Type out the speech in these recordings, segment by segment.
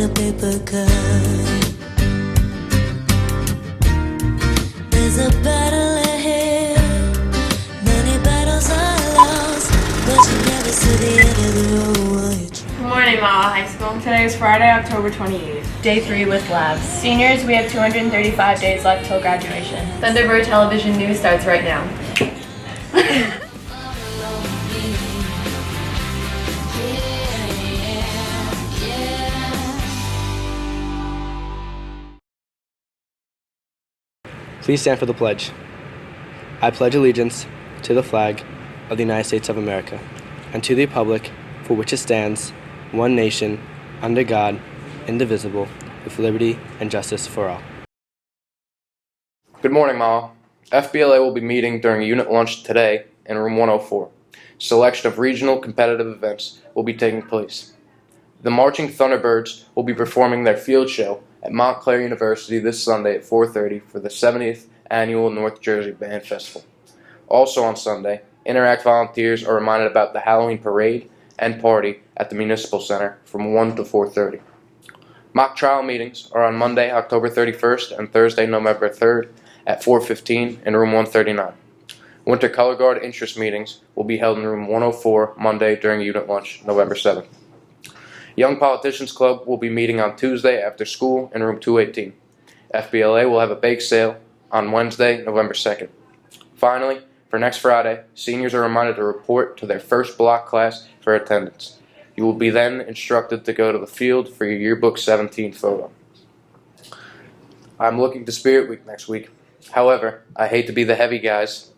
a paper cut. There's a battle ahead, many battles are lost, but you never see the end of the road. Good morning, Mahwah High School. Today is Friday, October 28th. Day 3 with labs. Seniors, we have 235 days left till graduation. Thunderbird television news starts right now. Please stand for the pledge. I pledge allegiance to the flag of the United States of America and to the republic for which it stands, one nation, under God, indivisible, with liberty and justice for all. Good morning, Mahwah. FBLA will be meeting during unit lunch today in room 104. Selection of regional competitive events will be taking place. The Marching Thunderbirds will be performing their field show at Montclair University this Sunday at 4:30 for the 70th Annual North Jersey Band Festival. Also on Sunday, Interact volunteers are reminded about the Halloween parade and party at the Municipal Center from 1 to 4:30. Mock trial meetings are on Monday, October 31st and Thursday, November 3rd at 4:15 in room 139. Winter Color Guard interest meetings will be held in room 104 Monday during unit lunch, November 7th. Young Politicians Club will be meeting on Tuesday after school in room 218. FBLA will have a bake sale on Wednesday, November 2nd. Finally, for next Friday, seniors are reminded to report to their first block class for attendance. You will be then instructed to go to the field for your Yearbook 17 photo. I'm looking to Spirit Week next week. However, I hate to be the heavy guys,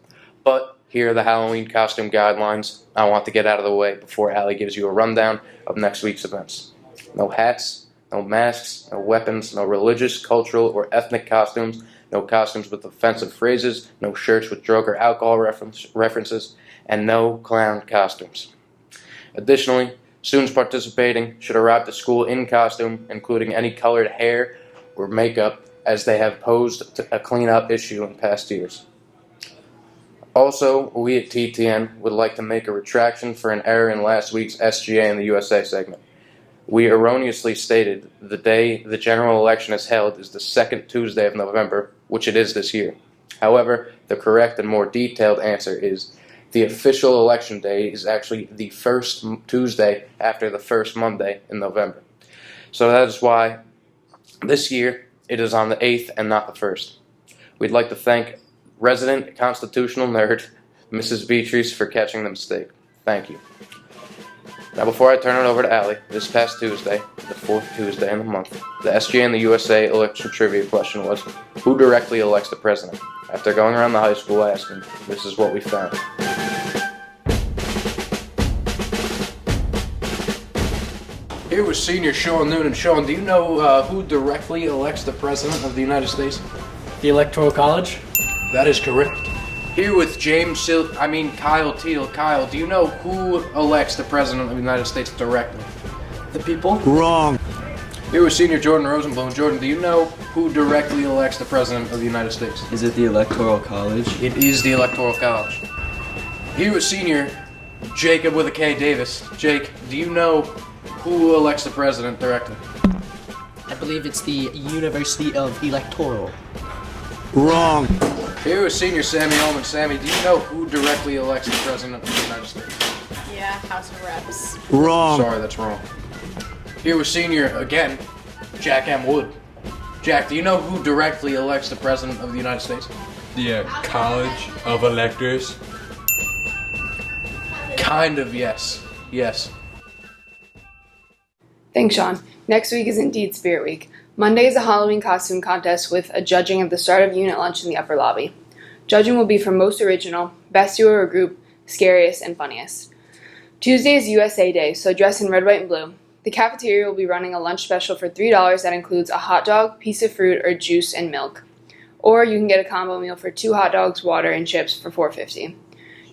but here are the Halloween costume guidelines I want to get out of the way before Allie gives you a rundown of next week's events. No hats, no masks, no weapons, no religious, cultural, or ethnic costumes, no costumes with offensive phrases, no shirts with drug or alcohol references, and no clown costumes. Additionally, students participating should arrive to school in costume, including any colored hair or makeup, as they have posed a cleanup issue in past years. Also, we at TTN would like to make a retraction for an error in last week's SGA in the USA segment. We erroneously stated the day the general election is held is the second Tuesday of November, which it is this year. However, the correct and more detailed answer is the official election day is actually the first Tuesday after the first Monday in November. So that is why this year it is on the 8th and not the 1st. We'd like to thank resident constitutional nerd, Mrs. Beatrice, for catching the mistake. Thank you. Now, before I turn it over to Allie, this past Tuesday, the 4th Tuesday in the month, the SGA in the USA election trivia question was, who directly elects the president? After going around the high school asking, this is what we found. Here was senior Sean Noonan. Sean, do you know who directly elects the president of the United States? The Electoral College? That is correct. Here with Kyle Teal. Kyle, do you know who elects the President of the United States directly? The people? Wrong. Here with senior Jordan Rosenblum. Jordan, do you know who directly elects the President of the United States? Is it the Electoral College? It is the Electoral College. Here with senior Jacob with a K Davis. Jake, do you know who elects the President directly? I believe it's the University of Electoral. Wrong. Here is senior Sammy Ullman. Sammy, do you know who directly elects the President of the United States? Yeah, House of Reps. Wrong. Sorry, that's wrong. Here was senior, again, Jack M. Wood. Jack, do you know who directly elects the President of the United States? The College of Electors. Kind of, yes. Yes. Thanks, Sean. Next week is indeed Spirit Week. Monday is a Halloween costume contest with a judging at the start of unit lunch in the upper lobby. Judging will be for most original, best duo or group, scariest, and funniest. Tuesday is USA Day, so dress in red, white, and blue. The cafeteria will be running a lunch special for $3 that includes a hot dog, piece of fruit, or juice and milk. Or you can get a combo meal for 2 hot dogs, water, and chips for $4.50.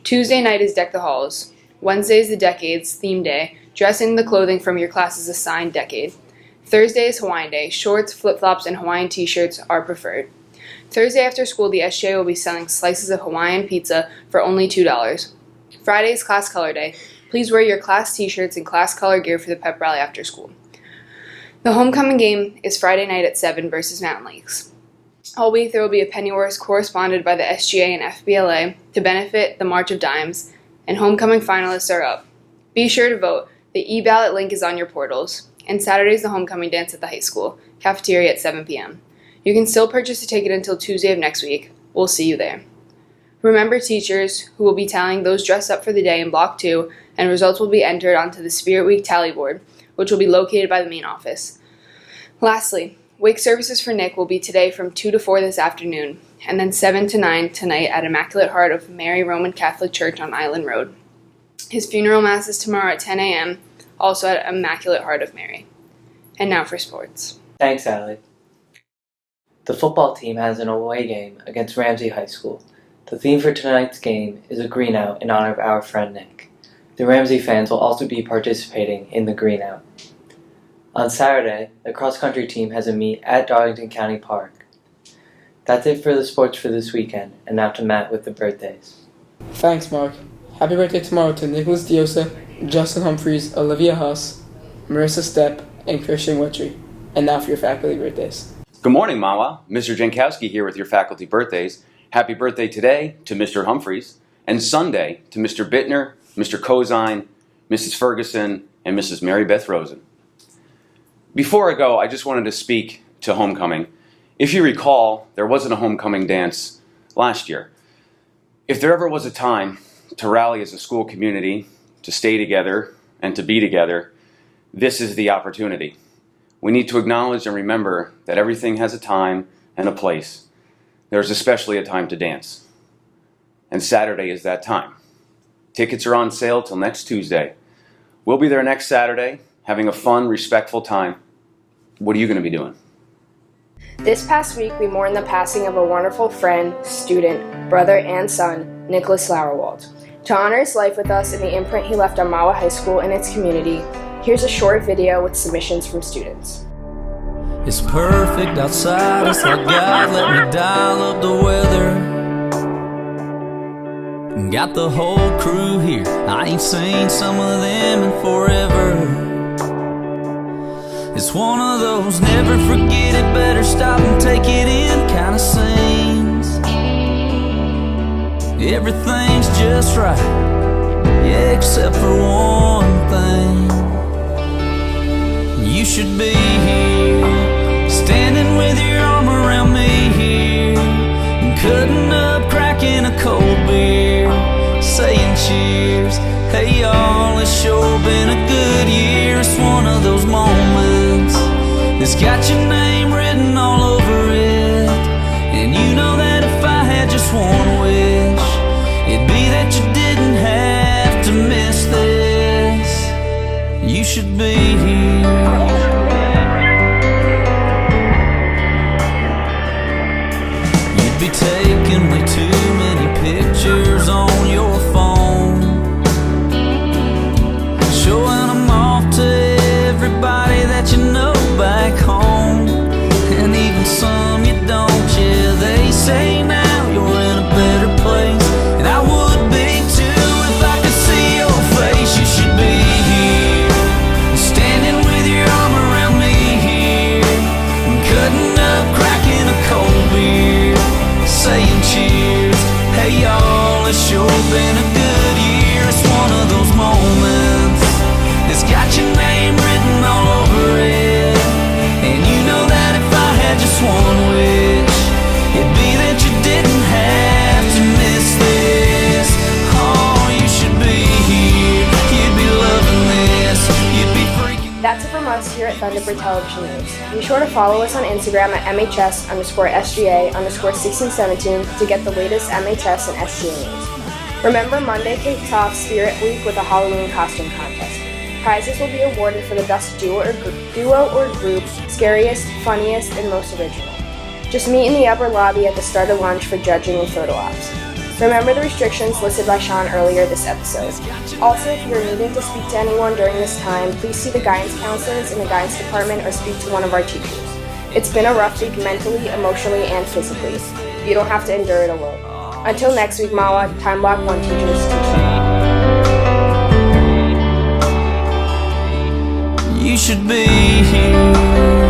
Tuesday night is Deck the Halls. Wednesday is the Decades theme day. Dress in the clothing from your class's assigned decade. Thursday is Hawaiian Day. Shorts, flip-flops, and Hawaiian t-shirts are preferred. Thursday after school, the SGA will be selling slices of Hawaiian pizza for only $2. Friday is Class Color Day. Please wear your class t-shirts and class color gear for the pep rally after school. The homecoming game is Friday night at 7 versus Mountain Lakes. All week there will be a pennyworth corresponded by the SGA and FBLA to benefit the March of Dimes, and homecoming finalists are up. Be sure to vote. The e-ballot link is on your portals. And Saturday's the homecoming dance at the high school, cafeteria at 7 p.m. You can still purchase a ticket until Tuesday of next week. We'll see you there. Remember teachers who will be tallying those dressed up for the day in Block 2, and results will be entered onto the Spirit Week tally board, which will be located by the main office. Lastly, wake services for Nick will be today from 2 to 4 this afternoon, and then 7 to 9 tonight at Immaculate Heart of Mary Roman Catholic Church on Island Road. His funeral mass is tomorrow at 10 a.m., also at Immaculate Heart of Mary. And now for sports. Thanks, Allie. The football team has an away game against Ramsey High School. The theme for tonight's game is a green out in honor of our friend Nick. The Ramsey fans will also be participating in the green out. On Saturday, the cross-country team has a meet at Darlington County Park. That's it for the sports for this weekend, and now to Matt with the birthdays. Thanks, Mark. Happy birthday tomorrow to Nicholas Diosa, Justin Humphreys, Olivia Huss, Marissa Stepp, and Christian Witry. And now for your faculty birthdays. Good morning, Mahwah. Mr. Jankowski here with your faculty birthdays. Happy birthday today to Mr. Humphreys, and Sunday to Mr. Bittner, Mr. Cozine, Mrs. Ferguson, and Mrs. Mary Beth Rosen. Before I go, I just wanted to speak to homecoming. If you recall, there wasn't a homecoming dance last year. If there ever was a time to rally as a school community, to stay together, and to be together, this is the opportunity. We need to acknowledge and remember that everything has a time and a place. There's especially a time to dance. And Saturday is that time. Tickets are on sale till next Tuesday. We'll be there next Saturday, having a fun, respectful time. What are you going to be doing? This past week, we mourned the passing of a wonderful friend, student, brother, and son, Nicholas Lauerwald. To honor his life with us and the imprint he left on Mahwah High School and its community, here's a short video with submissions from students. It's perfect outside, I thought God let me dial up the weather. Got the whole crew here, I ain't seen some of them in forever. It's one of those never forget it, better stop and take it in kind of scenes. Everything's just right, yeah, except for one thing. You should be here, standing with your arm around me here, and cutting up, cracking a cold beer, saying cheers. Hey y'all, it's sure been a good year. It's one of those moments that's got your name written all over it. And you know that if I had just one wish, it'd be that you didn't have to miss this. You should be here. You'd be taking way too many pictures on your phone, showing them off to everybody that you know back home, and even some you don't. Yeah, they say now you're in a better place, and I would be too if I could see your face. You should be here, standing with your arm around me here, and cutting up, cracking a cold beer, saying cheers. Hey y'all, it's sure been a good year. It's one of those moments that's got your name written all over it. And you know that if I had just one wish, it'd be that you didn't have to miss this. Oh, you should be here, you'd be loving this, you'd be freaking. That's it from us here at Thunderbird Television News. Be sure to follow us on Instagram at MHS_SGA_1617 to get the latest MHS and SGA news. Remember, Monday kicks off Spirit Week with a Halloween costume contest. Prizes will be awarded for the best duo or group, scariest, funniest, and most original. Just meet in the upper lobby at the start of lunch for judging and photo ops. Remember the restrictions listed by Sean earlier this episode. Also, if you're needing to speak to anyone during this time, please see the guidance counselors in the guidance department or speak to one of our teachers. It's been a rough week mentally, emotionally, and physically. You don't have to endure it alone. Until next week, Mahwah, Time Block 1 teachers teach you. you should be here.